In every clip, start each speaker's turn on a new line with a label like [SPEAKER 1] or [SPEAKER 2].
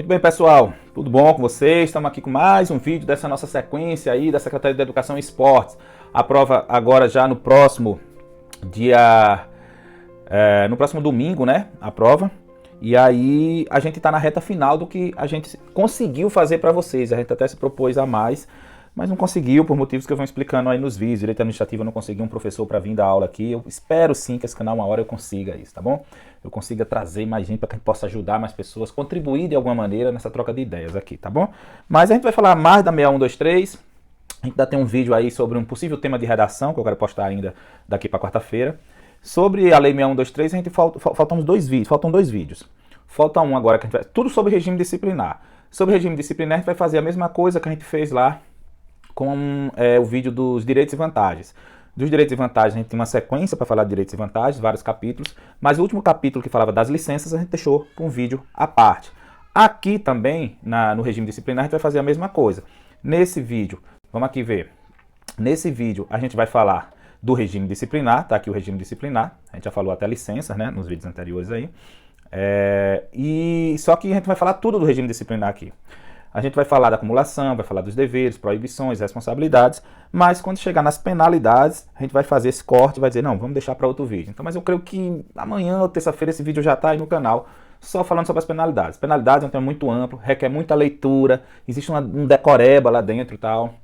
[SPEAKER 1] Muito bem, pessoal, tudo bom com vocês? Estamos aqui com mais um vídeo dessa nossa sequência aí da Secretaria de Educação e Esportes. A prova agora já no próximo no próximo domingo, né? A prova. E aí a gente está na reta final do que a gente conseguiu fazer para vocês. A gente até se propôs a mais, mas não conseguiu por motivos que eu vou explicando aí nos vídeos. Direito administrativo, eu não consegui um professor para vir dar aula aqui. Eu espero sim que esse canal uma hora eu consiga isso, tá bom? Eu consiga trazer mais gente para que a gente possa ajudar mais pessoas, contribuir de alguma maneira nessa troca de ideias aqui, tá bom? Mas a gente vai falar mais da 6123. A gente ainda tem um vídeo aí sobre um possível tema de redação, que eu quero postar ainda daqui para quarta-feira. Sobre a Lei 6123, a gente faltam dois vídeos. Falta um agora, que a gente vai... tudo sobre regime disciplinar. Sobre regime disciplinar, a gente vai fazer a mesma coisa que a gente fez lá com o vídeo dos direitos e vantagens. Dos direitos e vantagens, a gente tem uma sequência para falar de direitos e vantagens, vários capítulos, mas o último capítulo que falava das licenças, a gente deixou para um vídeo à parte. Aqui também, no regime disciplinar, a gente vai fazer a mesma coisa. Nesse vídeo, vamos aqui ver. Nesse vídeo, a gente vai falar do regime disciplinar, tá aqui o regime disciplinar, a gente já falou até licenças, né, nos vídeos anteriores aí. Só que a gente vai falar tudo do regime disciplinar aqui. A gente vai falar da acumulação, vai falar dos deveres, proibições, responsabilidades, mas quando chegar nas penalidades, a gente vai fazer esse corte e vai dizer, não, vamos deixar para outro vídeo. Então, mas eu creio que amanhã ou terça-feira esse vídeo já está aí no canal, só falando sobre as penalidades. Penalidades é um tema muito amplo, requer muita leitura, existe um decoreba lá dentro e tal.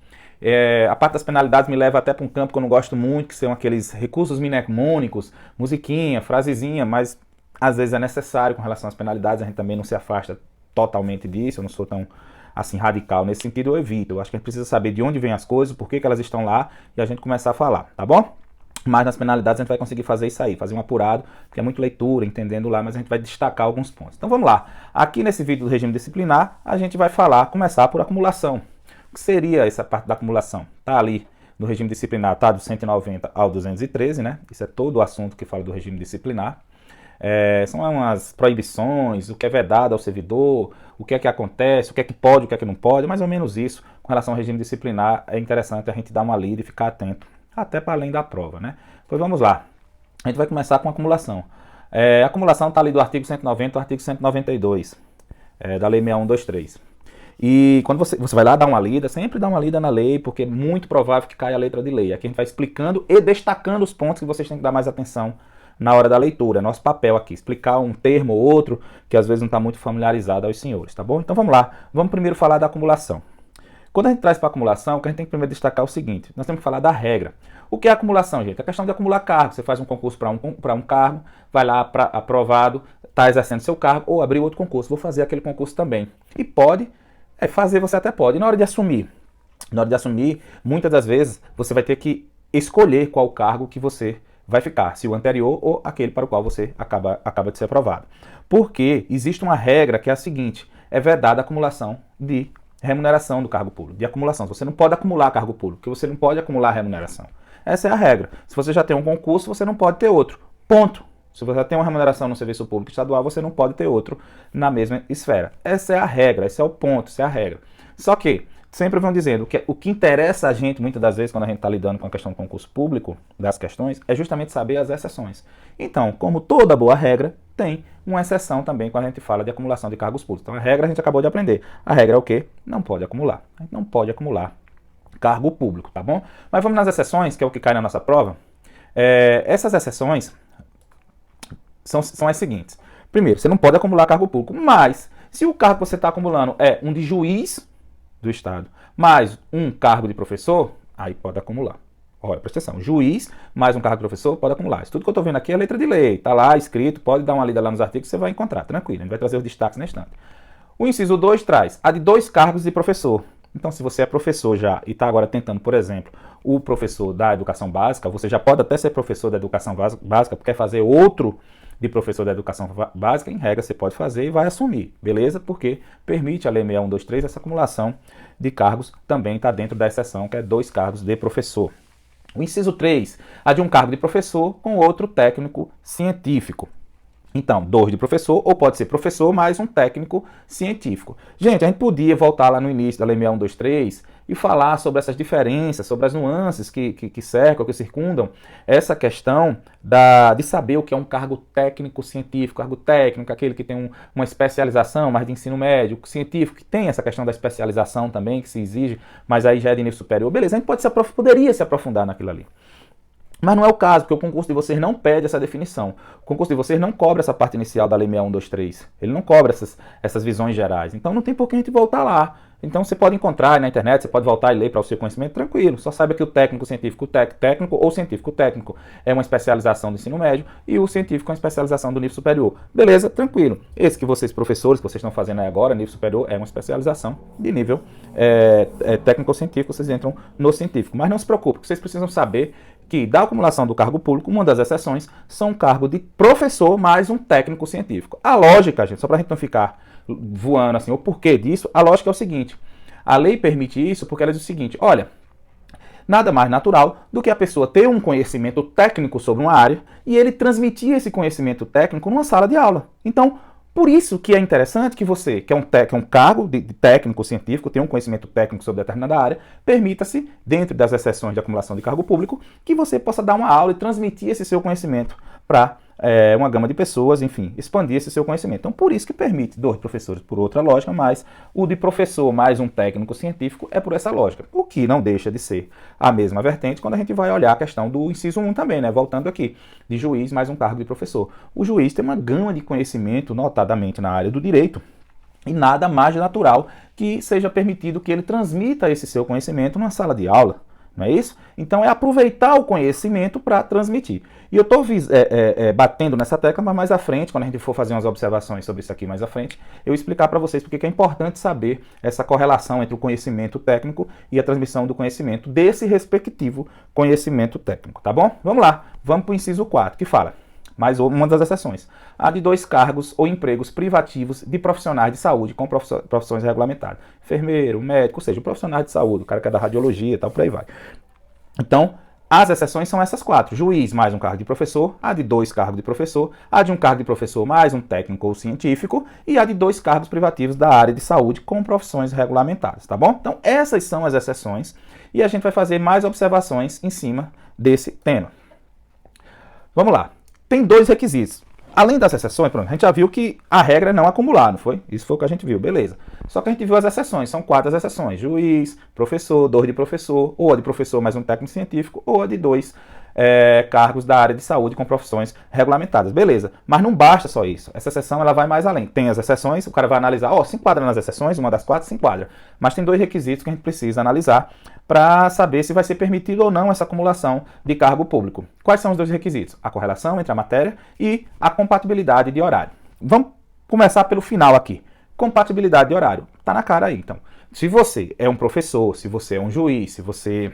[SPEAKER 1] A parte das penalidades me leva até para um campo que eu não gosto muito, que são aqueles recursos mnemônicos, musiquinha, frasezinha, mas às vezes é necessário com relação às penalidades, a gente também não se afasta totalmente disso, eu não sou tão assim radical nesse sentido, eu evito. Eu acho que a gente precisa saber de onde vêm as coisas, por que elas estão lá e a gente começar a falar, tá bom? Mas nas penalidades a gente vai conseguir fazer isso aí, fazer um apurado, porque é muito leitura, entendendo lá, mas a gente vai destacar alguns pontos. Então vamos lá. Aqui nesse vídeo do regime disciplinar, a gente vai começar por acumulação. O que seria essa parte da acumulação? Tá ali no regime disciplinar, tá do 190 ao 213, né? Isso é todo o assunto que fala do regime disciplinar. São umas proibições, o que é vedado ao servidor, o que é que acontece, o que é que pode, o que é que não pode, mais ou menos isso. Com relação ao regime disciplinar, é interessante a gente dar uma lida e ficar atento, até para além da prova, né? Pois vamos lá. A gente vai começar com a acumulação. A acumulação está ali do artigo 190 ao artigo 192, da Lei 6123. E quando você vai lá dar uma lida, sempre dá uma lida na lei, porque é muito provável que caia a letra de lei. Aqui a gente vai explicando e destacando os pontos que vocês têm que dar mais atenção na hora da leitura. É nosso papel aqui, explicar um termo ou outro que às vezes não está muito familiarizado aos senhores, tá bom? Então vamos lá, vamos primeiro falar da acumulação. Quando a gente traz para a acumulação, o que a gente tem que primeiro destacar é o seguinte, nós temos que falar da regra. O que é acumulação, gente? É a questão de acumular cargo. Você faz um concurso para um cargo, vai lá aprovado, está exercendo seu cargo, ou abrir outro concurso, vou fazer aquele concurso também. E pode fazer, você até pode. E na hora de assumir, muitas das vezes, você vai ter que escolher qual cargo que você vai ficar, se o anterior ou aquele para o qual você acaba de ser aprovado. Porque existe uma regra que é a seguinte, é vedada a acumulação de remuneração do cargo público, de acumulação. Você não pode acumular cargo público, porque você não pode acumular remuneração. Essa é a regra. Se você já tem um concurso, você não pode ter outro. Ponto. Se você tem uma remuneração no serviço público estadual, você não pode ter outro na mesma esfera. Essa é a regra, esse é o ponto, essa é a regra. Só que sempre vão dizendo que o que interessa a gente, muitas das vezes, quando a gente está lidando com a questão do concurso público, das questões, é justamente saber as exceções. Então, como toda boa regra, tem uma exceção também quando a gente fala de acumulação de cargos públicos. Então, a regra a gente acabou de aprender. A regra é o quê? Não pode acumular. A gente não pode acumular cargo público, tá bom? Mas vamos nas exceções, que é o que cai na nossa prova. Essas exceções são as seguintes. Primeiro, você não pode acumular cargo público, mas se o cargo que você está acumulando é um de juiz do Estado, mais um cargo de professor, aí pode acumular. Olha, presta atenção, juiz mais um cargo de professor pode acumular. Isso tudo que eu estou vendo aqui é letra de lei, está lá escrito, pode dar uma lida lá nos artigos, você vai encontrar, tranquilo, a gente vai trazer os destaques na instante. O inciso 2 traz a de 2 cargos de professor. Então, se você é professor já e está agora tentando, por exemplo, o professor da educação básica, você já pode até ser professor da educação básica, porque quer fazer outro de professor da educação básica, em regra você pode fazer e vai assumir, beleza? Porque permite a Lei 6123 essa acumulação de cargos, também está dentro da exceção, que é 2 cargos de professor. O inciso 3, a de um cargo de professor com outro técnico científico. Então, 2 de professor, ou pode ser professor mais um técnico científico. Gente, a gente podia voltar lá no início da Lei 6123 e falar sobre essas diferenças, sobre as nuances que cercam, que circundam essa questão de saber o que é um cargo técnico-científico. Cargo técnico, aquele que tem uma especialização, mais de ensino médio, científico, que tem essa questão da especialização também, que se exige, mas aí já é de nível superior. Beleza, a gente poderia se aprofundar naquilo ali. Mas não é o caso, porque o concurso de vocês não pede essa definição. O concurso de vocês não cobra essa parte inicial da Lei 6123. Ele não cobra essas visões gerais. Então não tem por que a gente voltar lá. Então você pode encontrar na internet, você pode voltar e ler para o seu conhecimento tranquilo. Só saiba que o técnico científico técnico ou científico técnico é uma especialização do ensino médio e o científico é uma especialização do nível superior. Beleza, tranquilo. Esse que vocês, professores, que vocês estão fazendo aí agora, nível superior, é uma especialização de nível técnico ou científico, vocês entram no científico. Mas não se preocupe, vocês precisam saber que da acumulação do cargo público, uma das exceções são o cargo de professor mais um técnico científico. A lógica, gente, só para a gente não ficar voando assim, o porquê disso, a lógica é o seguinte: a lei permite isso porque ela diz o seguinte: olha, nada mais natural do que a pessoa ter um conhecimento técnico sobre uma área e ele transmitir esse conhecimento técnico numa sala de aula. Então, por isso que é interessante que você, que é um cargo de técnico científico, tem um conhecimento técnico sobre determinada área, permita-se, dentro das exceções de acumulação de cargo público, que você possa dar uma aula e transmitir esse seu conhecimento para uma gama de pessoas, enfim, expandir esse seu conhecimento. Então, por isso que permite 2 professores por outra lógica, mas o de professor mais um técnico científico é por essa lógica. O que não deixa de ser a mesma vertente quando a gente vai olhar a questão do inciso 1 também, né? Voltando aqui, de juiz mais um cargo de professor. O juiz tem uma gama de conhecimento, notadamente na área do direito, e nada mais natural que seja permitido que ele transmita esse seu conhecimento numa sala de aula. Não é isso? Então é aproveitar o conhecimento para transmitir. E eu estou batendo nessa tecla, mas mais à frente, quando a gente for fazer umas observações sobre isso aqui mais à frente, eu explicar para vocês porque é importante saber essa correlação entre o conhecimento técnico e a transmissão do conhecimento desse respectivo conhecimento técnico, tá bom? Vamos lá, vamos para o inciso 4, que fala, mais uma das exceções, a de 2 cargos ou empregos privativos de profissionais de saúde com profissões regulamentadas. Enfermeiro, médico, ou seja, profissionais de saúde, o cara que é da radiologia e tal, por aí vai. Então, as exceções são essas 4. Juiz mais um cargo de professor, a de 2 cargos de professor, a de um cargo de professor mais um técnico ou científico e a de 2 cargos privativos da área de saúde com profissões regulamentadas, tá bom? Então, essas são as exceções e a gente vai fazer mais observações em cima desse tema. Vamos lá. Tem 2 requisitos. Além das exceções, pronto, a gente já viu que a regra é não acumular, não foi? Isso foi o que a gente viu, beleza. Só que a gente viu as exceções, são 4 as exceções. Juiz, professor, 2 de professor, ou a de professor mais um técnico científico, ou a de 2 cargos da área de saúde com profissões regulamentadas. Beleza, mas não basta só isso. Essa exceção ela vai mais além. Tem as exceções, o cara vai analisar, se enquadra nas exceções, uma das 4 se enquadra. Mas tem 2 requisitos que a gente precisa analisar para saber se vai ser permitido ou não essa acumulação de cargo público. Quais são os 2 requisitos? A correlação entre a matéria e a compatibilidade de horário. Vamos começar pelo final aqui. Compatibilidade de horário. Está na cara aí, então. Se você é um professor, se você é um juiz, se você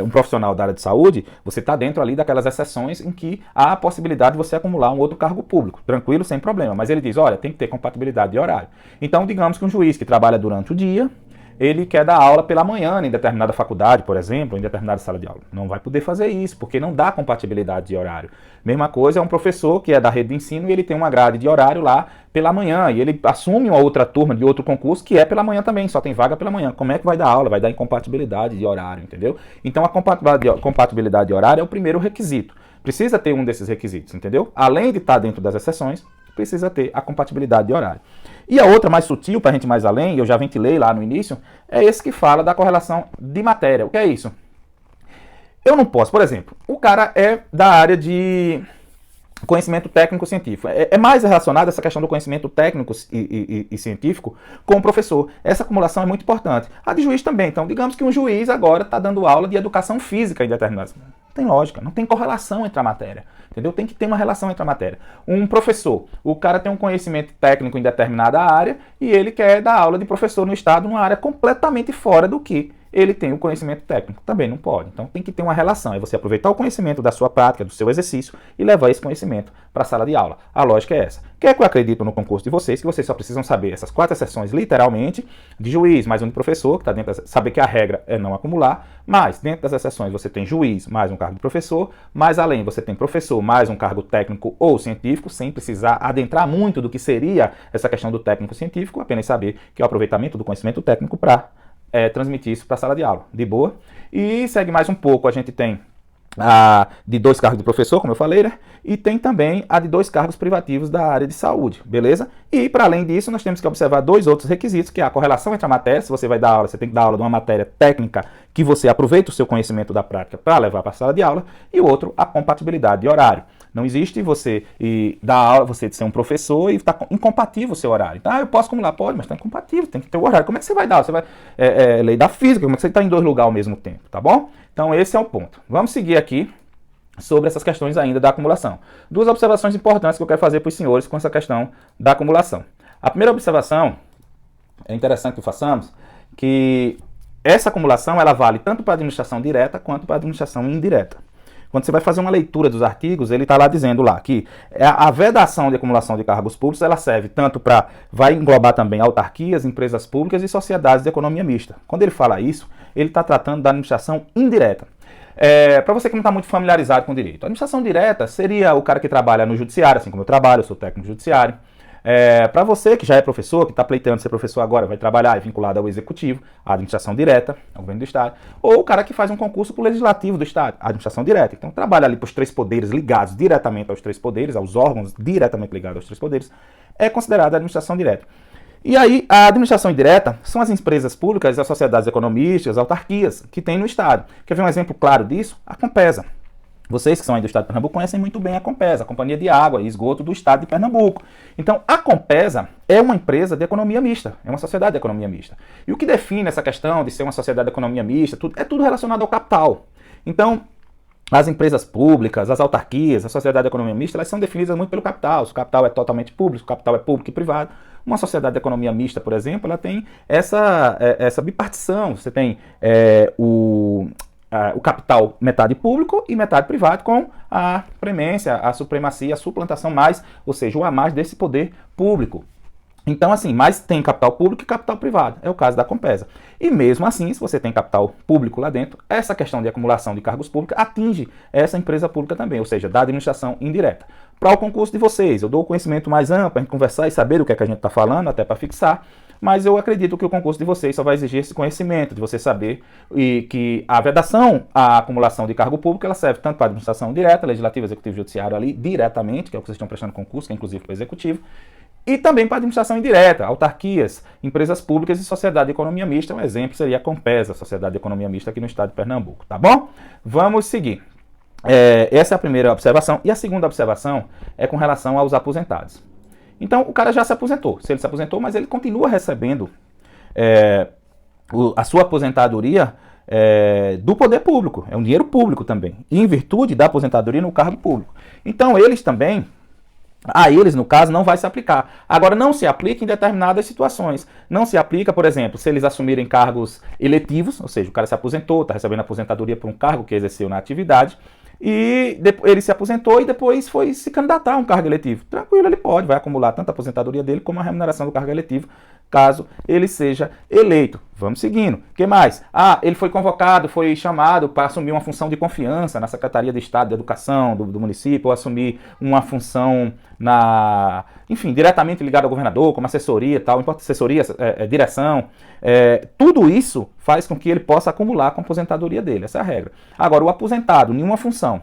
[SPEAKER 1] um profissional da área de saúde, você está dentro ali daquelas exceções em que há a possibilidade de você acumular um outro cargo público, tranquilo, sem problema, mas ele diz, olha, tem que ter compatibilidade de horário. Então, digamos que um juiz que trabalha durante o dia, ele quer dar aula pela manhã em determinada faculdade, por exemplo, em determinada sala de aula. Não vai poder fazer isso, porque não dá compatibilidade de horário. Mesma coisa é um professor que é da rede de ensino e ele tem uma grade de horário lá pela manhã, e ele assume uma outra turma de outro concurso que é pela manhã também, só tem vaga pela manhã. Como é que vai dar aula? Vai dar incompatibilidade de horário, entendeu? Então a compatibilidade de horário é o primeiro requisito. Precisa ter um desses requisitos, entendeu? Além de estar dentro das exceções, precisa ter a compatibilidade de horário. E a outra mais sutil, para a gente mais além, eu já ventilei lá no início, é esse que fala da correlação de matéria. O que é isso? Eu não posso, por exemplo, o cara é da área de conhecimento técnico-científico. É mais relacionado essa questão do conhecimento técnico e científico com o professor. Essa acumulação é muito importante. A de juiz também. Então, digamos que um juiz agora está dando aula de educação física em determinadas... Não tem lógica, não tem correlação entre a matéria. Entendeu? Tem que ter uma relação entre a matéria. Um professor, o cara tem um conhecimento técnico em determinada área e ele quer dar aula de professor no estado numa área completamente fora do que ele tem o conhecimento técnico. Também não pode. Então tem que ter uma relação. É você aproveitar o conhecimento da sua prática, do seu exercício e levar esse conhecimento para a sala de aula. A lógica é essa. Quer que eu acredito no concurso de vocês, que vocês só precisam saber essas 4 exceções, literalmente, de juiz mais um de professor, que está dentro saber que a regra é não acumular, mas dentro das exceções você tem juiz mais um cargo de professor, mais além você tem professor mais um cargo técnico ou científico, sem precisar adentrar muito do que seria essa questão do técnico científico, apenas saber que é o aproveitamento do conhecimento técnico para transmitir isso para a sala de aula, de boa. E segue mais um pouco, a gente tem de 2 cargos de professor, como eu falei, né? E tem também a de 2 cargos privativos da área de saúde, beleza? E para além disso, nós temos que observar 2 outros requisitos, que é a correlação entre a matéria. Se você vai dar aula, você tem que dar aula de uma matéria técnica que você aproveita o seu conhecimento da prática para levar para a sala de aula, e o outro, a compatibilidade de horário. Não existe você dar aula, você ser um professor e está incompatível o seu horário. Então, eu posso acumular? Pode, mas está incompatível, tem que ter o horário. Como é que você vai dar? Você vai, lei da física, como é que você está em 2 lugares ao mesmo tempo, tá bom? Então, esse é o ponto. Vamos seguir aqui sobre essas questões ainda da acumulação. 2 observações importantes que eu quero fazer para os senhores com essa questão da acumulação. A primeira observação, é interessante que façamos, que essa acumulação ela vale tanto para a administração direta quanto para a administração indireta. Quando você vai fazer uma leitura dos artigos, ele está lá dizendo lá que a vedação de acumulação de cargos públicos ela serve tanto para, vai englobar também autarquias, empresas públicas e sociedades de economia mista. Quando ele fala isso, ele está tratando da administração indireta. Para você que não está muito familiarizado com o direito, a administração direta seria o cara que trabalha no judiciário, assim como eu trabalho, eu sou técnico de judiciário. Para você que já é professor, que está pleiteando ser professor agora, vai trabalhar é vinculado ao executivo, à administração direta, ao governo do Estado, ou o cara que faz um concurso para o legislativo do Estado, a administração direta. Então trabalha ali para os 3 poderes, ligados diretamente aos 3 poderes, aos órgãos diretamente ligados aos 3 poderes, é considerada a administração direta. E aí, a administração indireta são as empresas públicas, as sociedades economistas, as autarquias que tem no Estado. Quer ver um exemplo claro disso? A Compesa. Vocês que são aí do Estado de Pernambuco conhecem muito bem a Compesa, a Companhia de Água e Esgoto do Estado de Pernambuco. Então, a Compesa é uma empresa de economia mista, é uma sociedade de economia mista. E o que define essa questão de ser uma sociedade de economia mista é tudo relacionado ao capital. Então, as empresas públicas, as autarquias, a sociedade de economia mista, elas são definidas muito pelo capital. Se o capital é totalmente público, se o capital é público e privado. Uma sociedade de economia mista, por exemplo, ela tem essa bipartição. Você tem o capital metade público e metade privado, com a premência, a supremacia, a suplantação mais, ou seja, o a mais desse poder público. Então, assim, mas tem capital público e capital privado. É o caso da Compesa. E mesmo assim, se você tem capital público lá dentro, essa questão de acumulação de cargos públicos atinge essa empresa pública também, ou seja, da administração indireta. Para o concurso de vocês, eu dou o conhecimento mais amplo para a gente conversar e saber do que é que a gente está falando, até para fixar, mas eu acredito que o concurso de vocês só vai exigir esse conhecimento, de você saber que a vedação à acumulação de cargo público, ela serve tanto para a administração direta, legislativo, executivo e judiciário ali, diretamente, que é o que vocês estão prestando concurso, que é inclusive para o executivo, e também para a administração indireta, autarquias, empresas públicas e sociedade de economia mista. Um exemplo seria a Compesa, a Sociedade de Economia Mista aqui no Estado de Pernambuco, tá bom? Vamos seguir. Essa é a primeira observação. E a segunda observação é com relação aos aposentados. Então, o cara já se aposentou. Se ele se aposentou, mas ele continua recebendo a sua aposentadoria do poder público. É um dinheiro público também. E em virtude da aposentadoria no cargo público. Então, eles também... A eles, no caso, não vai se aplicar. Agora, não se aplica em determinadas situações. Não se aplica, por exemplo, se eles assumirem cargos eletivos, ou seja, o cara se aposentou, está recebendo aposentadoria por um cargo que exerceu na atividade, e ele se aposentou e depois foi se candidatar a um cargo eletivo. Tranquilo, ele pode, vai acumular tanto a aposentadoria dele como a remuneração do cargo eletivo, caso ele seja eleito. Vamos seguindo. O que mais? Ele foi convocado, foi chamado para assumir uma função de confiança na Secretaria de Estado de Educação do município, ou assumir uma função enfim, diretamente ligada ao governador, como assessoria, tal, assessoria, direção. Tudo isso faz com que ele possa acumular com a aposentadoria dele. Essa é a regra. Agora, o aposentado, nenhuma função,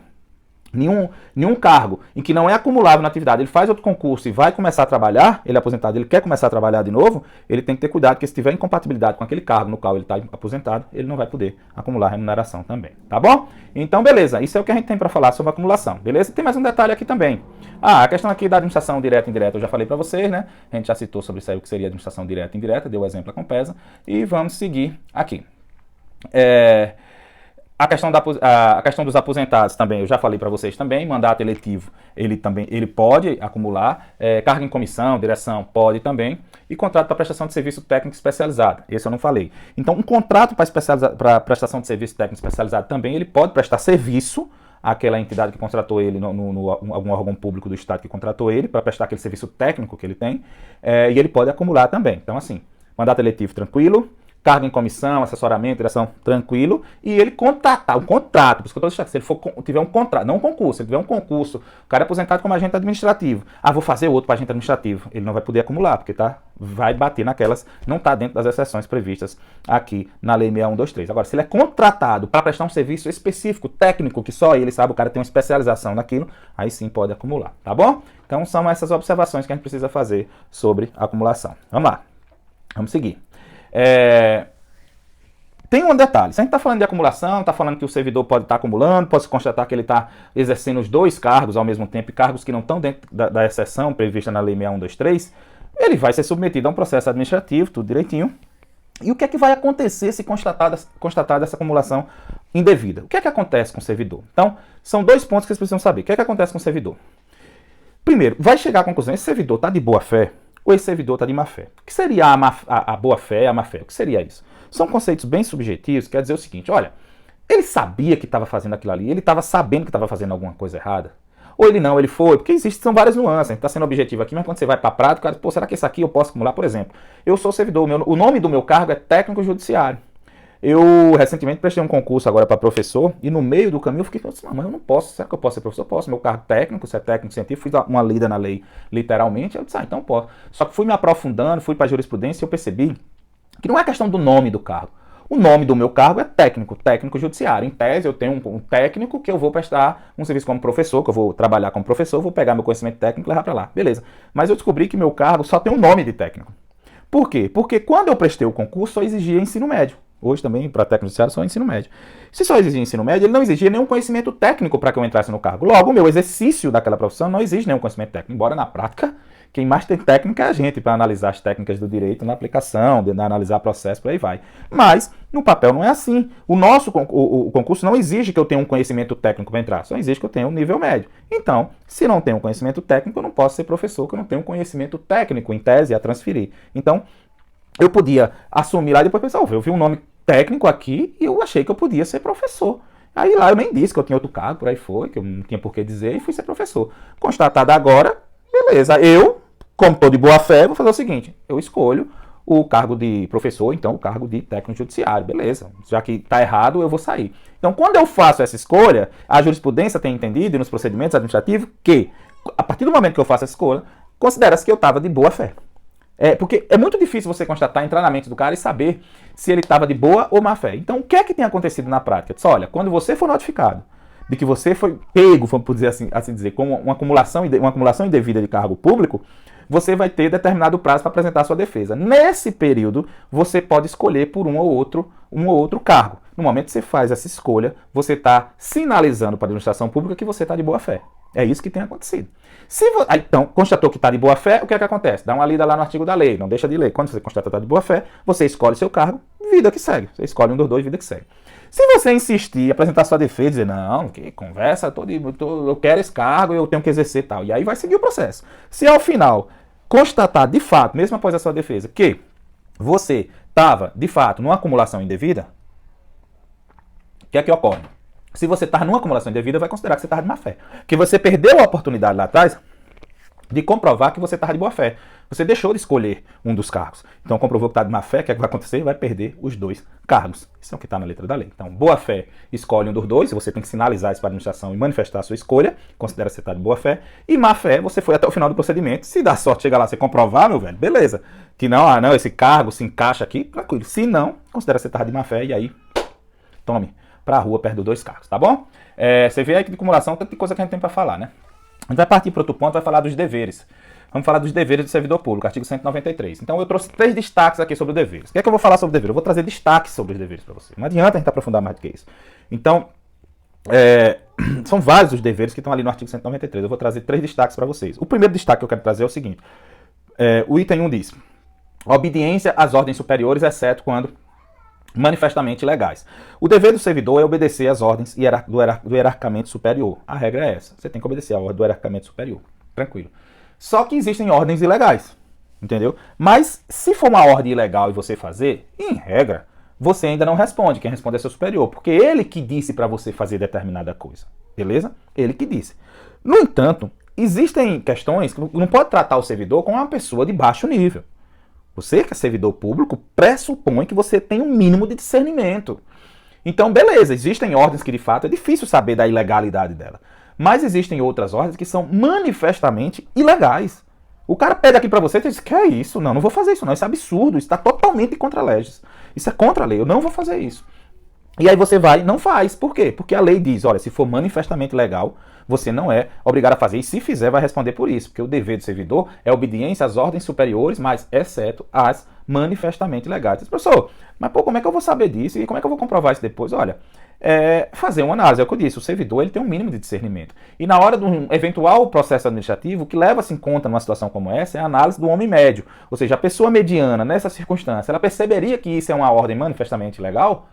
[SPEAKER 1] nenhum cargo em que não é acumulável na atividade, ele faz outro concurso e vai começar a trabalhar, ele é aposentado, ele quer começar a trabalhar de novo, ele tem que ter cuidado, porque se tiver incompatibilidade com aquele cargo no qual ele está aposentado, ele não vai poder acumular remuneração também, tá bom? Então, beleza, isso é o que a gente tem para falar sobre acumulação, beleza? Tem mais um detalhe aqui também. A questão aqui da administração direta e indireta eu já falei para vocês, né? A gente já citou sobre isso aí, o que seria administração direta e indireta, deu o exemplo com Compesa, e vamos seguir aqui. A questão dos aposentados também, eu já falei para vocês também, mandato eletivo, ele pode acumular, cargo em comissão, direção, pode também, e contrato para prestação de serviço técnico especializado, esse eu não falei. Então, um contrato para prestação de serviço técnico especializado também, ele pode prestar serviço àquela entidade que contratou ele, algum órgão público do Estado que contratou ele, para prestar aquele serviço técnico que ele tem, e ele pode acumular também. Então, assim, mandato eletivo tranquilo, cargo em comissão, assessoramento, direção, tranquilo, e ele contratar, um contrato, por isso que eu estou dizendo, se ele tiver um contrato, não um concurso, se ele tiver um concurso, o cara é aposentado como agente administrativo, vou fazer outro para agente administrativo, ele não vai poder acumular, porque vai bater naquelas, não está dentro das exceções previstas aqui na Lei 6123. Agora, se ele é contratado para prestar um serviço específico, técnico, que só ele sabe, o cara tem uma especialização naquilo, aí sim pode acumular, tá bom? Então são essas observações que a gente precisa fazer sobre a acumulação. Vamos lá, vamos seguir. Tem um detalhe, se a gente está falando de acumulação, está falando que o servidor pode estar acumulando, pode se constatar que ele está exercendo os dois cargos ao mesmo tempo, cargos que não estão dentro da exceção prevista na Lei 6123, ele vai ser submetido a um processo administrativo, tudo direitinho. E o que é que vai acontecer se constatada essa acumulação indevida? O que é que acontece com o servidor? Então, são dois pontos que vocês precisam saber. O que é que acontece com o servidor? Primeiro, vai chegar à conclusão, esse servidor está de boa fé ou esse servidor está de má fé? O que seria a boa fé e a má fé? O que seria isso? São conceitos bem subjetivos, quer dizer o seguinte, olha, ele sabia que estava fazendo aquilo ali, ele estava sabendo que estava fazendo alguma coisa errada, ou ele não, ele foi, porque são várias nuances, a gente está sendo objetivo aqui, mas quando você vai para a prática, cara, pô, será que isso aqui eu posso acumular? Por exemplo, eu sou servidor, o nome do meu cargo é técnico judiciário. Eu recentemente prestei um concurso agora para professor e no meio do caminho eu fiquei pensando, mas eu não posso, será que eu posso ser professor? Posso, meu cargo técnico, se é técnico científico, fui uma lida na lei literalmente, eu disse, então posso. Só que fui me aprofundando, fui para a jurisprudência e eu percebi que não é questão do nome do cargo. O nome do meu cargo é técnico judiciário. Em tese, eu tenho um técnico que eu vou prestar um serviço como professor, que eu vou trabalhar como professor, vou pegar meu conhecimento técnico e levar para lá. Beleza. Mas eu descobri que meu cargo só tem um nome de técnico. Por quê? Porque quando eu prestei o concurso, só exigia ensino médio. Hoje também, para técnico judiciário, só ensino médio. Se só exigia ensino médio, ele não exigia nenhum conhecimento técnico para que eu entrasse no cargo. Logo, o meu exercício daquela profissão não exige nenhum conhecimento técnico, embora na prática quem mais tem técnica é a gente, para analisar as técnicas do direito na aplicação, analisar processo, por aí vai. Mas, no papel não é assim. O concurso não exige que eu tenha um conhecimento técnico para entrar, só exige que eu tenha um nível médio. Então, se não tenho um conhecimento técnico, eu não posso ser professor, porque eu não tenho um conhecimento técnico, em tese, a transferir. Então, eu podia assumir lá e depois pensar, eu vi um nome técnico aqui e eu achei que eu podia ser professor. Aí lá eu nem disse que eu tinha outro cargo, por aí foi, que eu não tinha por que dizer, e fui ser professor. Constatado agora, beleza, como estou de boa fé, vou fazer o seguinte, eu escolho o cargo de professor, então o cargo de técnico judiciário, beleza, já que está errado, eu vou sair. Então, quando eu faço essa escolha, a jurisprudência tem entendido, e nos procedimentos administrativos, que, a partir do momento que eu faço essa escolha, considera-se que eu estava de boa fé. Porque é muito difícil você constatar, entrar na mente do cara e saber se ele estava de boa ou má fé. Então, o que é que tem acontecido na prática? Diz, olha, quando você for notificado de que você foi pego, vamos dizer assim dizer, com uma acumulação indevida de cargo público, você vai ter determinado prazo para apresentar a sua defesa. Nesse período, você pode escolher por um ou outro cargo. No momento que você faz essa escolha, você está sinalizando para a administração pública que você está de boa fé. É isso que tem acontecido. Então, constatou que está de boa fé, o que é que acontece? Dá uma lida lá no artigo da lei, não deixa de ler. Quando você constata que está de boa fé, você escolhe seu cargo, vida que segue. Você escolhe um dos dois, vida que segue. Se você insistir, apresentar sua defesa, dizer, não, que conversa, eu quero esse cargo, eu tenho que exercer tal. E aí vai seguir o processo. Se ao final constatar de fato, mesmo após a sua defesa, que você estava de fato numa acumulação indevida, o que é que ocorre? Se você está numa acumulação indevida, vai considerar que você estava de má fé. Porque você perdeu a oportunidade lá atrás de comprovar que você estava de boa fé. Você deixou de escolher um dos cargos. Então, comprovou que está de má fé, o que é que vai acontecer? Vai perder os dois cargos. Isso é o que está na letra da lei. Então, boa fé, escolhe um dos dois, você tem que sinalizar isso para a administração e manifestar a sua escolha, considera que você está de boa fé. E má fé, você foi até o final do procedimento. Se dá sorte, chega lá, você comprovar, meu velho, beleza. Que não, esse cargo se encaixa aqui, tranquilo. Se não, considera que você estava de má fé e aí, tome para a rua, perde dois cargos, tá bom? Você vê aí que de acumulação tem coisa que a gente tem para falar, né? A gente vai partir para outro ponto, vai falar dos deveres. Vamos falar dos deveres do servidor público, artigo 193. Então eu trouxe 3 destaques aqui sobre deveres. O que é que eu vou falar sobre deveres? Eu vou trazer destaques sobre os deveres para você. Não adianta a gente aprofundar mais do que isso. Então, são vários os deveres que estão ali no artigo 193. Eu vou trazer 3 destaques para vocês. O primeiro destaque que eu quero trazer é o seguinte. O item 1 diz, obediência às ordens superiores, exceto quando manifestamente legais. O dever do servidor é obedecer às ordens do hierarquicamente superior. A regra é essa. Você tem que obedecer à ordem do hierarquicamente superior. Tranquilo. Só que existem ordens ilegais. Entendeu? Mas se for uma ordem ilegal e você fazer, em regra, você ainda não responde. Quem responde é seu superior. Porque ele que disse para você fazer determinada coisa. Beleza? Ele que disse. No entanto, existem questões que não pode tratar o servidor como uma pessoa de baixo nível. Você que é servidor público pressupõe que você tem um mínimo de discernimento. Então, beleza, existem ordens que de fato é difícil saber da ilegalidade dela. Mas existem outras ordens que são manifestamente ilegais. O cara pede aqui pra você e diz, que é isso? Não vou fazer isso não, isso é absurdo, isso está totalmente contra a lei. Isso é contra a lei, eu não vou fazer isso. E aí você vai e não faz. Por quê? Porque a lei diz, olha, se for manifestamente legal, você não é obrigado a fazer. E se fizer, vai responder por isso. Porque o dever do servidor é obediência às ordens superiores, mas exceto as manifestamente legais. Diz, professor, mas pô, como é que eu vou saber disso? E como é que eu vou comprovar isso depois? Olha, fazer uma análise, é o que eu disse, o servidor ele tem um mínimo de discernimento. E na hora de um eventual processo administrativo, o que leva-se em conta numa situação como essa é a análise do homem médio. Ou seja, a pessoa mediana, nessa circunstância, ela perceberia que isso é uma ordem manifestamente legal?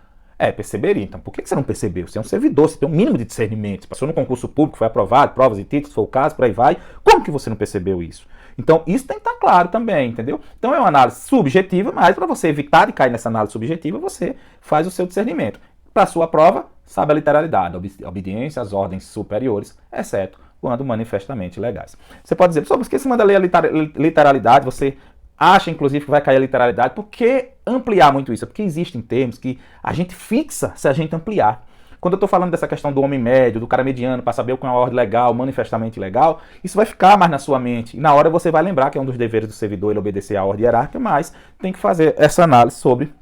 [SPEAKER 1] Perceberia. Então, por que você não percebeu? Você é um servidor, você tem um mínimo de discernimento. Você passou no concurso público, foi aprovado, provas e títulos, foi o caso, por aí vai. Como que você não percebeu isso? Então, isso tem que estar claro também, entendeu? Então, é uma análise subjetiva, mas para você evitar de cair nessa análise subjetiva, você faz o seu discernimento. Para a sua prova, sabe a literalidade, obediência às ordens superiores, exceto quando manifestamente legais. Você pode dizer, professor, mas que se manda ler a literalidade, você acha, inclusive, que vai cair a literalidade. Por que ampliar muito isso? Porque existem termos que a gente fixa se a gente ampliar. Quando eu estou falando dessa questão do homem médio, do cara mediano, para saber o que é uma ordem legal, manifestamente legal, isso vai ficar mais na sua mente. E na hora você vai lembrar que é um dos deveres do servidor ele obedecer à ordem hierárquica, mas tem que fazer essa análise sobre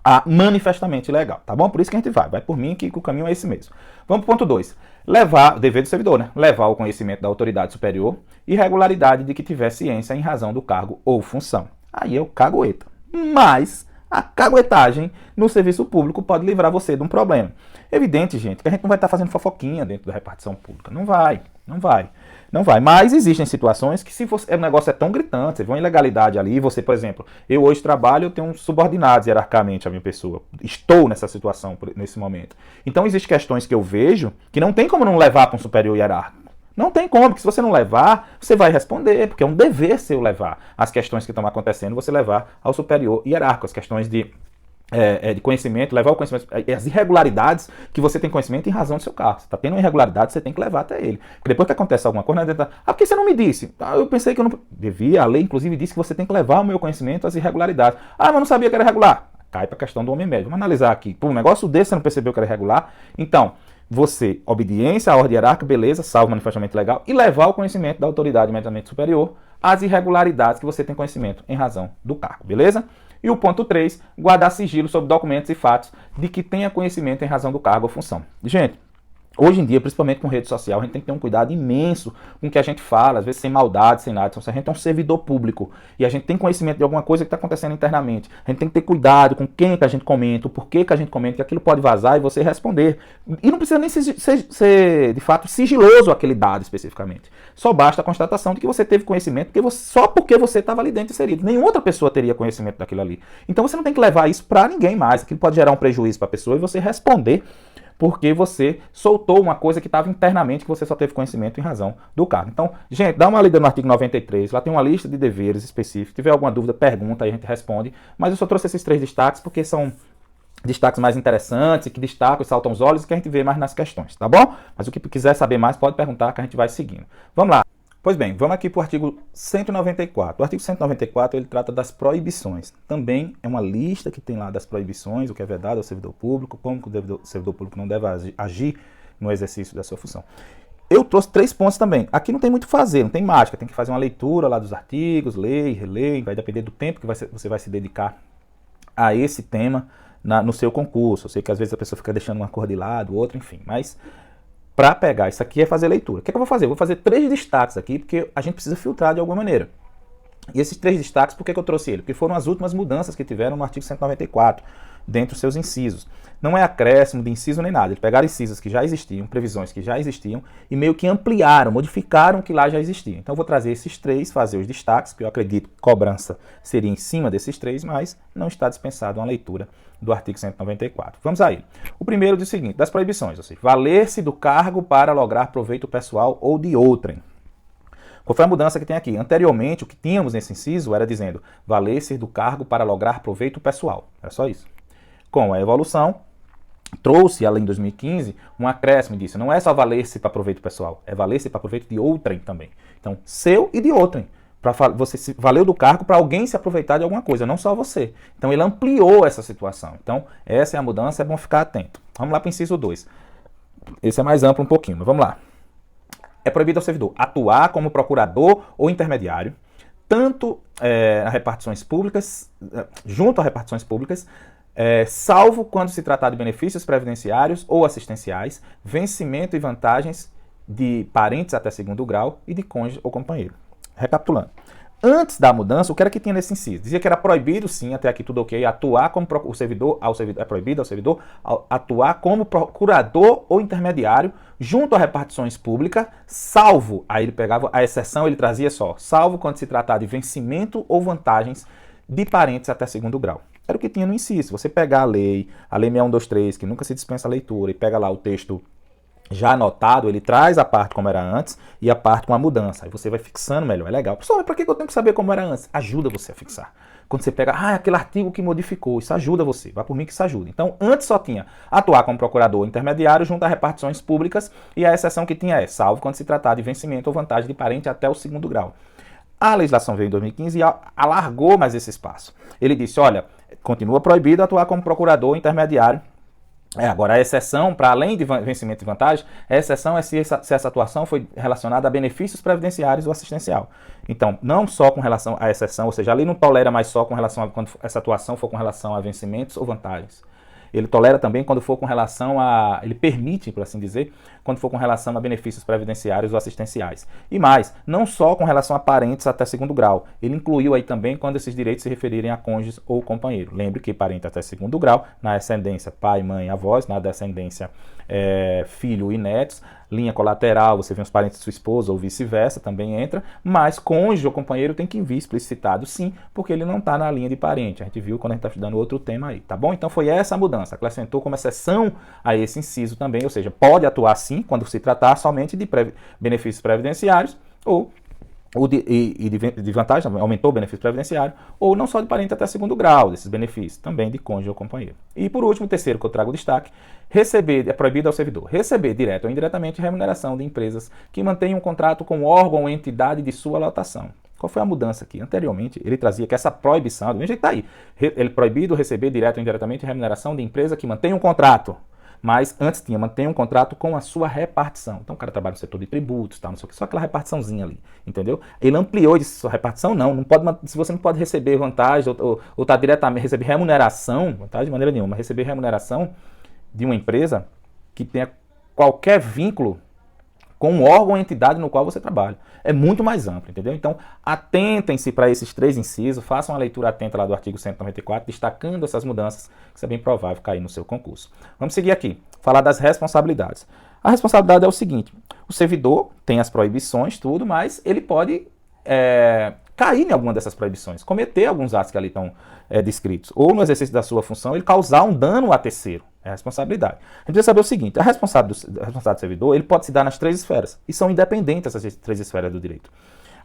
[SPEAKER 1] a manifestamente legal, tá bom? Por isso que a gente vai por mim que o caminho é esse mesmo. Vamos para o ponto 2. Levar, o dever do servidor, né? Levar o conhecimento da autoridade superior e regularidade de que tiver ciência em razão do cargo ou função. Aí é o cagueta. Mas a caguetagem no serviço público pode livrar você de um problema. Evidente, gente, que a gente não vai estar fazendo fofoquinha dentro da repartição pública. Não vai. Mas existem situações que se o negócio é tão gritante, você vê uma ilegalidade ali, você, por exemplo, eu hoje trabalho, eu tenho subordinados hierarquicamente a minha pessoa. Estou nessa situação nesse momento. Então existem questões que eu vejo que não tem como não levar para um superior hierárquico. Não tem como, porque se você não levar, você vai responder, porque é um dever seu levar as questões que estão acontecendo, você levar ao superior hierárquico, as questões de conhecimento, levar o conhecimento, as irregularidades que você tem conhecimento em razão do seu cargo. Você está tendo uma irregularidade, você tem que levar até ele. Porque depois que acontece alguma coisa, por que você não me disse? Eu pensei que eu não devia, a lei inclusive disse que você tem que levar o meu conhecimento às irregularidades. Mas não sabia que era irregular. Cai para a questão do homem médio. Vamos analisar aqui. Por um negócio desse você não percebeu que era irregular? Então, você, obediência à ordem hierárquica, beleza, salvo manifestamente legal, e levar o conhecimento da autoridade imediatamente superior às irregularidades que você tem conhecimento em razão do cargo, beleza? E o ponto 3, guardar sigilo sobre documentos e fatos de que tenha conhecimento em razão do cargo ou função. Gente, hoje em dia, principalmente com rede social, a gente tem que ter um cuidado imenso com o que a gente fala, às vezes sem maldade, sem nada. Então, se a gente é um servidor público e a gente tem conhecimento de alguma coisa que está acontecendo internamente, a gente tem que ter cuidado com quem que a gente comenta, o porquê que a gente comenta, que aquilo pode vazar e você responder. E não precisa nem ser de fato, sigiloso aquele dado especificamente. Só basta a constatação de que você teve conhecimento só porque você estava ali dentro inserido. Nenhuma outra pessoa teria conhecimento daquilo ali. Então, você não tem que levar isso para ninguém mais. Aquilo pode gerar um prejuízo para a pessoa e você responder porque você soltou uma coisa que estava internamente, que você só teve conhecimento em razão do cargo. Então, gente, dá uma lida no artigo 93, lá tem uma lista de deveres específicos. Se tiver alguma dúvida, pergunta, aí a gente responde. Mas eu só trouxe esses 3 destaques porque são destaques mais interessantes, que destacam e saltam os olhos e que a gente vê mais nas questões, tá bom? Mas o que quiser saber mais, pode perguntar que a gente vai seguindo. Vamos lá. Pois bem, vamos aqui para o artigo 194. O artigo 194 ele trata das proibições. Também é uma lista que tem lá das proibições, o que é vedado ao servidor público, como que o servidor público não deve agir no exercício da sua função. Eu trouxe 3 pontos também. Aqui não tem muito o que fazer, não tem mágica. Tem que fazer uma leitura lá dos artigos, ler, reler, vai depender do tempo que você vai se dedicar a esse tema no seu concurso. Eu sei que às vezes a pessoa fica deixando uma cor de lado, outra, enfim, mas para pegar isso aqui é fazer leitura. O que é que eu vou fazer? Eu vou fazer 3 destaques aqui, porque a gente precisa filtrar de alguma maneira. E esses 3 destaques, por que eu trouxe ele? Porque foram as últimas mudanças que tiveram no artigo 194, dentro dos seus incisos. Não é acréscimo de inciso nem nada. Eles pegaram incisos que já existiam, previsões que já existiam, e meio que ampliaram, modificaram o que lá já existia. Então eu vou trazer esses 3, fazer os destaques, que eu acredito que cobrança seria em cima desses 3, mas não está dispensado uma leitura do artigo 194. Vamos aí. O primeiro diz o seguinte, das proibições, ou seja, valer-se do cargo para lograr proveito pessoal ou de outrem. Qual foi a mudança que tem aqui? Anteriormente, o que tínhamos nesse inciso era dizendo valer-se do cargo para lograr proveito pessoal. Era só isso. Com a evolução, trouxe, além de 2015, um acréscimo disso. Não é só valer-se para proveito pessoal, é valer-se para proveito de outrem também. Então, seu e de outrem. Você se valeu do cargo para alguém se aproveitar de alguma coisa, não só você. Então ele ampliou essa situação. Então essa é a mudança, é bom ficar atento. Vamos lá para o inciso 2. Esse é mais amplo um pouquinho, mas vamos lá. É proibido ao servidor atuar como procurador ou intermediário, tanto a repartições públicas, junto a repartições públicas, salvo quando se tratar de benefícios previdenciários ou assistenciais, vencimento e vantagens de parentes até segundo grau e de cônjuge ou companheiro. Recapitulando. Antes da mudança, o que era que tinha nesse inciso? Dizia que era proibido, sim, até aqui tudo ok, atuar como é proibido ao servidor atuar como procurador ou intermediário junto a repartições públicas, salvo, aí ele pegava a exceção, ele trazia só, salvo quando se tratar de vencimento ou vantagens de parentes até segundo grau. Era o que tinha no inciso. Você pegar a lei 6123, que nunca se dispensa a leitura, e pega lá o texto já anotado, ele traz a parte como era antes e a parte com a mudança. Aí você vai fixando melhor, é legal. Pessoal, para que eu tenho que saber como era antes? Ajuda você a fixar. Quando você pega, aquele artigo que modificou, isso ajuda você. Vai por mim que isso ajuda. Então, antes só tinha atuar como procurador intermediário junto a repartições públicas e a exceção que tinha salvo quando se tratar de vencimento ou vantagem de parente até o segundo grau. A legislação veio em 2015 e alargou mais esse espaço. Ele disse, olha, continua proibido atuar como procurador intermediário. Agora, a exceção, para além de vencimento e vantagem, a exceção é se essa atuação foi relacionada a benefícios previdenciários ou assistencial. Então, não só com relação à exceção, ou seja, a lei não tolera mais só com relação a quando essa atuação for com relação a vencimentos ou vantagens. Ele tolera também quando for com relação a... Ele permite, por assim dizer, quando for com relação a benefícios previdenciários ou assistenciais. E mais, não só com relação a parentes até segundo grau. Ele incluiu aí também quando esses direitos se referirem a cônjuges ou companheiro. Lembre que parente até segundo grau, na ascendência pai, mãe, avós, na descendência filho e netos, linha colateral, você vê os parentes de sua esposa ou vice-versa, também entra, mas cônjuge ou companheiro tem que vir explicitado sim, porque ele não está na linha de parente. A gente viu quando a gente está estudando outro tema aí, tá bom? Então foi essa a mudança, acrescentou como exceção a esse inciso também, ou seja, pode atuar sim quando se tratar somente de benefícios previdenciários ou de vantagem, aumentou o benefício previdenciário, ou não só de parente até segundo grau, desses benefícios, também de cônjuge ou companheiro. E por último, o terceiro que eu trago destaque, é proibido ao servidor receber direto ou indiretamente remuneração de empresas que mantenham um contrato com órgão ou entidade de sua lotação. Qual foi a mudança aqui? Anteriormente, ele trazia que essa proibição, do mesmo jeito que está aí, ele proibido receber direto ou indiretamente remuneração de empresa que mantém um contrato. Mas antes tinha, mantém um contrato com a sua repartição. Então o cara trabalha no setor de tributos, tá, não sei o que, só aquela repartiçãozinha ali, entendeu? Ele ampliou e disse, sua repartição não pode, se você não pode receber vantagem ou tá diretamente, receber remuneração, vantagem de maneira nenhuma, receber remuneração de uma empresa que tenha qualquer vínculo com um órgão ou entidade no qual você trabalha. É muito mais amplo, entendeu? Então, atentem-se para esses três incisos, façam uma leitura atenta lá do artigo 194, destacando essas mudanças, que isso é bem provável cair no seu concurso. Vamos seguir aqui, falar das responsabilidades. A responsabilidade é o seguinte, o servidor tem as proibições, tudo, mas ele pode cair em alguma dessas proibições, cometer alguns atos que ali estão descritos, ou no exercício da sua função, ele causar um dano a terceiro. É a responsabilidade. A gente precisa saber o seguinte, a responsabilidade do servidor, ele pode se dar nas três esferas, e são independentes essas três esferas do direito.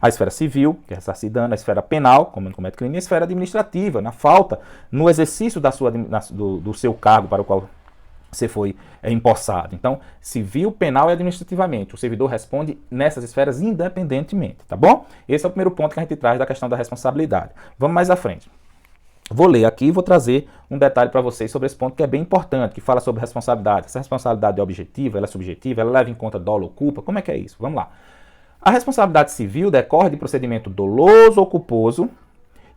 [SPEAKER 1] A esfera civil, que é ressarcir dano, a esfera penal, como ele comete crime, e a esfera administrativa, na falta, no exercício do seu cargo para o qual você foi empossado. Então, civil, penal e administrativamente. O servidor responde nessas esferas independentemente, tá bom? Esse é o primeiro ponto que a gente traz da questão da responsabilidade. Vamos mais à frente. Vou ler aqui e vou trazer um detalhe para vocês sobre esse ponto que é bem importante, que fala sobre responsabilidade. Essa responsabilidade é objetiva, ela é subjetiva, ela leva em conta dolo ou culpa. Como é que é isso? Vamos lá. A responsabilidade civil decorre de procedimento doloso ou culposo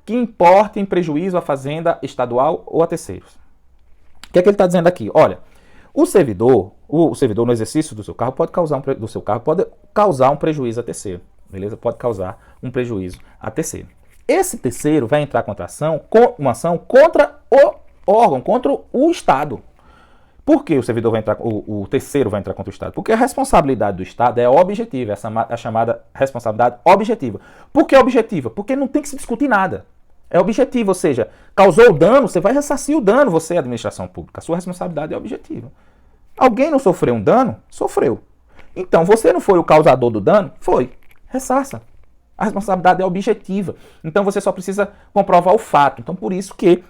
[SPEAKER 1] que importe em prejuízo à fazenda estadual ou a terceiros. O que é que ele está dizendo aqui? Olha, o servidor no exercício do seu cargo pode causar um prejuízo a terceiro. Beleza? Pode causar um prejuízo a terceiro. Esse terceiro vai entrar contra uma ação contra o órgão, contra o Estado. Por que o terceiro vai entrar contra o Estado? Porque a responsabilidade do Estado é objetiva, essa é a chamada responsabilidade objetiva. Por que objetiva? Porque não tem que se discutir nada. É objetivo, ou seja, causou o dano, você vai ressarcir o dano, você é a administração pública. A sua responsabilidade é objetiva. Alguém não sofreu um dano? Sofreu. Então, você não foi o causador do dano? Foi. Ressarça. A responsabilidade é objetiva. Então, você só precisa comprovar o fato. Então, por isso que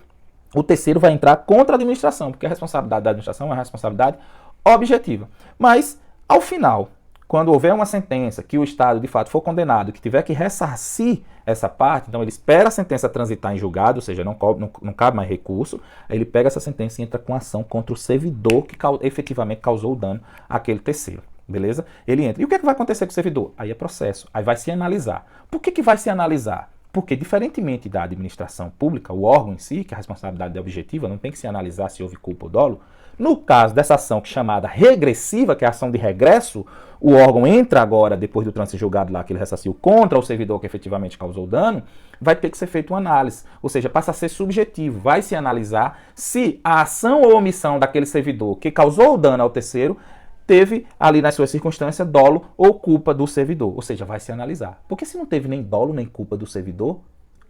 [SPEAKER 1] o terceiro vai entrar contra a administração, porque a responsabilidade da administração é uma responsabilidade objetiva. Mas, ao final, quando houver uma sentença que o Estado de fato for condenado, que tiver que ressarcir essa parte, então ele espera a sentença transitar em julgado, ou seja, não cabe mais recurso, aí ele pega essa sentença e entra com ação contra o servidor que efetivamente causou o dano àquele terceiro. Beleza? Ele entra. E o que é que vai acontecer com o servidor? Aí é processo. Aí vai se analisar. Por que vai se analisar? Porque, diferentemente da administração pública, o órgão em si, que a responsabilidade é objetiva, não tem que se analisar se houve culpa ou dolo. No caso dessa ação chamada regressiva, que é a ação de regresso, o órgão entra agora, depois do trânsito julgado lá que ele ressarciu contra o servidor que efetivamente causou o dano, vai ter que ser feita uma análise. Ou seja, passa a ser subjetivo. Vai se analisar se a ação ou omissão daquele servidor que causou o dano ao terceiro teve ali nas suas circunstâncias dolo ou culpa do servidor. Ou seja, vai se analisar. Porque se não teve nem dolo nem culpa do servidor,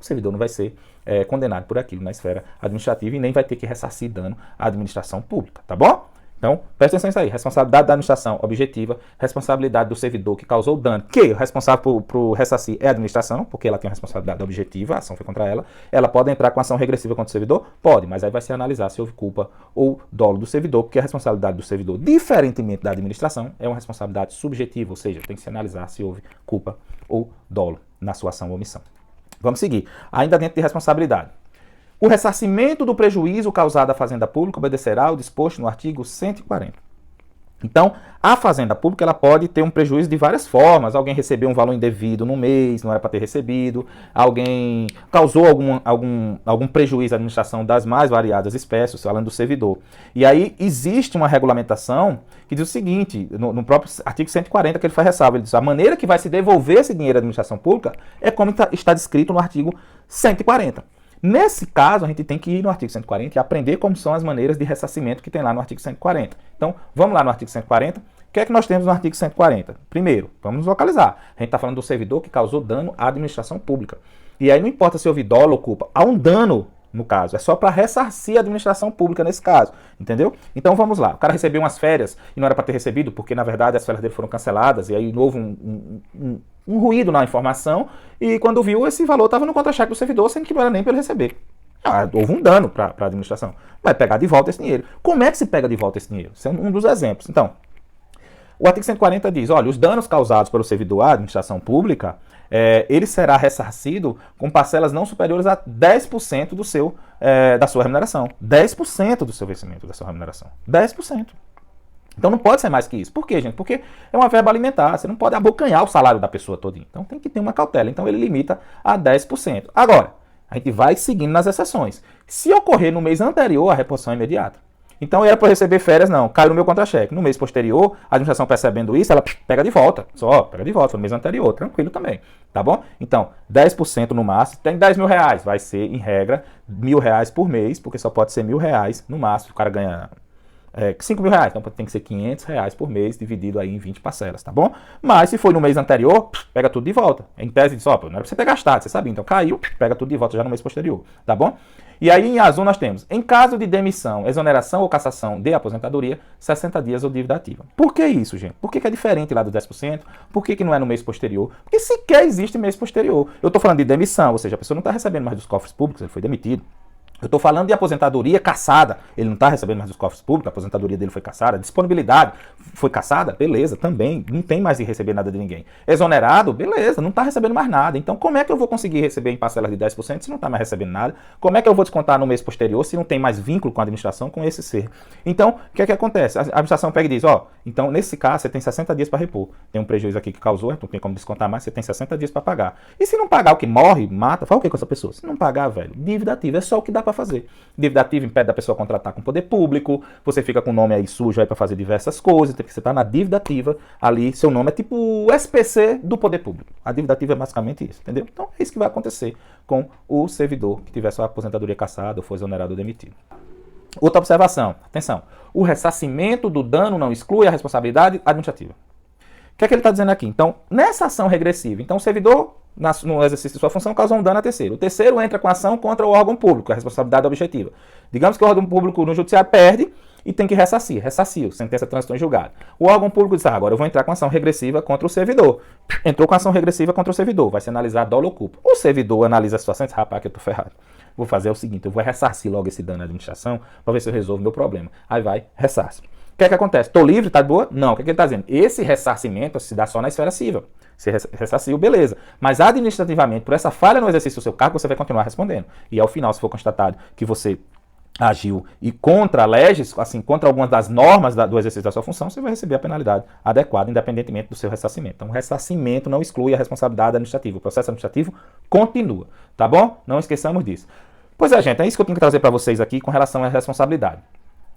[SPEAKER 1] o servidor não vai ser condenado por aquilo na esfera administrativa e nem vai ter que ressarcir dano à administração pública, tá bom? Então, presta atenção nisso aí. Responsabilidade da administração objetiva, responsabilidade do servidor que causou o dano, que o responsável por ressarcir é a administração, porque ela tem uma responsabilidade objetiva, a ação foi contra ela. Ela pode entrar com ação regressiva contra o servidor? Pode, mas aí vai se analisar se houve culpa ou dolo do servidor, porque a responsabilidade do servidor, diferentemente da administração, é uma responsabilidade subjetiva, ou seja, tem que se analisar se houve culpa ou dolo na sua ação ou omissão. Vamos seguir. Ainda dentro de responsabilidade. O ressarcimento do prejuízo causado à fazenda pública obedecerá ao disposto no artigo 140. Então, a fazenda pública ela pode ter um prejuízo de várias formas. Alguém recebeu um valor indevido no mês, não era para ter recebido. Alguém causou algum prejuízo à administração das mais variadas espécies, falando do servidor. E aí existe uma regulamentação que diz o seguinte, no próprio artigo 140 que ele faz ressalva, ele diz a maneira que vai se devolver esse dinheiro à administração pública é como está descrito no artigo 140. Nesse caso, a gente tem que ir no artigo 140 e aprender como são as maneiras de ressarcimento que tem lá no artigo 140. Então, vamos lá no artigo 140. O que é que nós temos no artigo 140? Primeiro, vamos nos localizar. A gente está falando do servidor que causou dano à administração pública. E aí não importa se houve dolo ou culpa, há um dano no caso. É só para ressarcir a administração pública nesse caso, entendeu? Então vamos lá. O cara recebeu umas férias e não era para ter recebido, porque na verdade as férias dele foram canceladas, e aí houve um ruído na informação, e quando viu, esse valor estava no contra-cheque do servidor, sendo que não era nem para ele receber. Houve um dano para a administração. Vai pegar de volta esse dinheiro. Como é que se pega de volta esse dinheiro? Esse é um dos exemplos. Então, o artigo 140 diz, olha, os danos causados pelo servidor à administração pública, ele será ressarcido com parcelas não superiores a 10% da sua remuneração. 10% do seu vencimento da sua remuneração. 10%. Então não pode ser mais que isso. Por quê, gente? Porque é uma verba alimentar. Você não pode abocanhar o salário da pessoa todinha. Então tem que ter uma cautela. Então ele limita a 10%. Agora, a gente vai seguindo nas exceções. Se ocorrer no mês anterior, a reposição é imediata. Então era para receber férias, não. Caiu no meu contra-cheque. No mês posterior, a administração percebendo isso, ela pega de volta. Só pega de volta no mês anterior. Tranquilo também. Tá bom? Então, 10% no máximo. Tem 10 mil reais. Vai ser, em regra, R$1.000 por mês, porque só pode ser R$1.000 no máximo. O cara ganha 5 mil reais, então tem que ser R$500 por mês, dividido aí em 20 parcelas, tá bom? Mas se foi no mês anterior, pega tudo de volta. Em tese diz, não era pra você ter gastado, você sabia, então caiu, pega tudo de volta já no mês posterior, tá bom? E aí em azul nós temos, em caso de demissão, exoneração ou cassação de aposentadoria, 60 dias ou dívida ativa. Por que isso, gente? Por que é diferente lá do 10%? Por que não é no mês posterior? Porque sequer existe mês posterior. Eu estou falando de demissão, ou seja, a pessoa não está recebendo mais dos cofres públicos, ele foi demitido. Eu estou falando de aposentadoria cassada. Ele não está recebendo mais dos cofres públicos, a aposentadoria dele foi cassada. Disponibilidade foi cassada? Beleza, também. Não tem mais de receber nada de ninguém. Exonerado? Beleza, não está recebendo mais nada. Então, como é que eu vou conseguir receber em parcelas de 10% se não está mais recebendo nada? Como é que eu vou descontar no mês posterior se não tem mais vínculo com a administração, com esse ser? Então, o que é que acontece? A administração pega e diz, então nesse caso você tem 60 dias para repor. Tem um prejuízo aqui que causou, não tem como descontar mais, você tem 60 dias para pagar. E se não pagar, o que morre, mata, faz o que com essa pessoa? Se não pagar, velho, dívida ativa é só o que dá para fazer. Dívida ativa impede da pessoa contratar com o poder público, você fica com o nome aí sujo aí para fazer diversas coisas, porque você está na dívida ativa ali, seu nome é tipo o SPC do poder público. A dívida ativa é basicamente isso, entendeu? Então é isso que vai acontecer com o servidor que tiver sua aposentadoria cassada ou for exonerado ou demitido. Outra observação, atenção, o ressarcimento do dano não exclui a responsabilidade administrativa. O que é que ele está dizendo aqui? Então, nessa ação regressiva, então o servidor, no exercício de sua função, causou um dano a terceiro. O terceiro entra com ação contra o órgão público, a responsabilidade objetiva. Digamos que o órgão público no judiciário perde e tem que ressarcir. Ressarciu, sentença transitou em julgado. O órgão público diz, agora eu vou entrar com ação regressiva contra o servidor. Entrou com ação regressiva contra o servidor, vai se analisar dolo ou culpa. O servidor analisa a situação e diz, rapaz, que eu tô ferrado. Vou fazer o seguinte, eu vou ressarcir logo esse dano à administração para ver se eu resolvo meu problema. Aí vai, ressarce. O que é que acontece? Estou livre, tá de boa? Não. O que é que ele está dizendo? Esse ressarcimento se dá só na esfera civil. Você ressarciu, beleza. Mas administrativamente, por essa falha no exercício do seu cargo, você vai continuar respondendo. E ao final, se for constatado que você agiu e contra a legis, assim, contra algumas das normas do exercício da sua função, você vai receber a penalidade adequada, independentemente do seu ressarcimento. Então, o ressarcimento não exclui a responsabilidade administrativa. O processo administrativo continua, tá bom? Não esqueçamos disso. Pois é, gente, é isso que eu tenho que trazer para vocês aqui com relação à responsabilidade.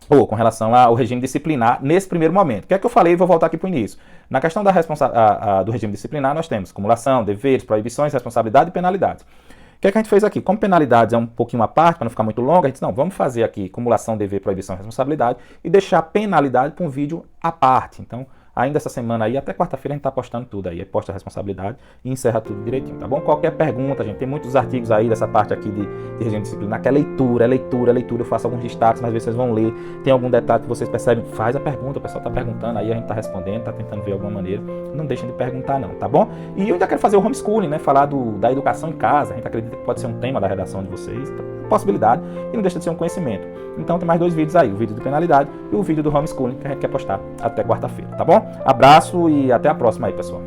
[SPEAKER 1] Ou com relação ao regime disciplinar nesse primeiro momento. O que é que eu falei? Vou voltar aqui para o início. Na questão do regime disciplinar, nós temos acumulação, deveres, proibições, responsabilidade e penalidades. O que é que a gente fez aqui? Como penalidades é um pouquinho à parte, para não ficar muito longa, a gente disse, não, vamos fazer aqui acumulação, dever, proibição e responsabilidade e deixar a penalidade para um vídeo à parte. Então, ainda essa semana aí, até quarta-feira a gente está postando tudo aí, posta a responsabilidade e encerra tudo direitinho, tá bom? Qualquer pergunta, gente, tem muitos artigos aí dessa parte aqui de regime disciplinar, que é leitura, eu faço alguns destaques, mas às vezes vocês vão ler, tem algum detalhe que vocês percebem, faz a pergunta, o pessoal está perguntando, aí a gente está respondendo, está tentando ver de alguma maneira, não deixem de perguntar não, tá bom? E eu ainda quero fazer o homeschooling, né, falar da educação em casa, a gente acredita que pode ser um tema da redação de vocês, possibilidade, e não deixa de ser um conhecimento. Então tem mais 2 vídeos aí, o vídeo de penalidade e o vídeo do homeschooling que a gente quer postar até quarta-feira, tá bom? Abraço e até a próxima aí, pessoal.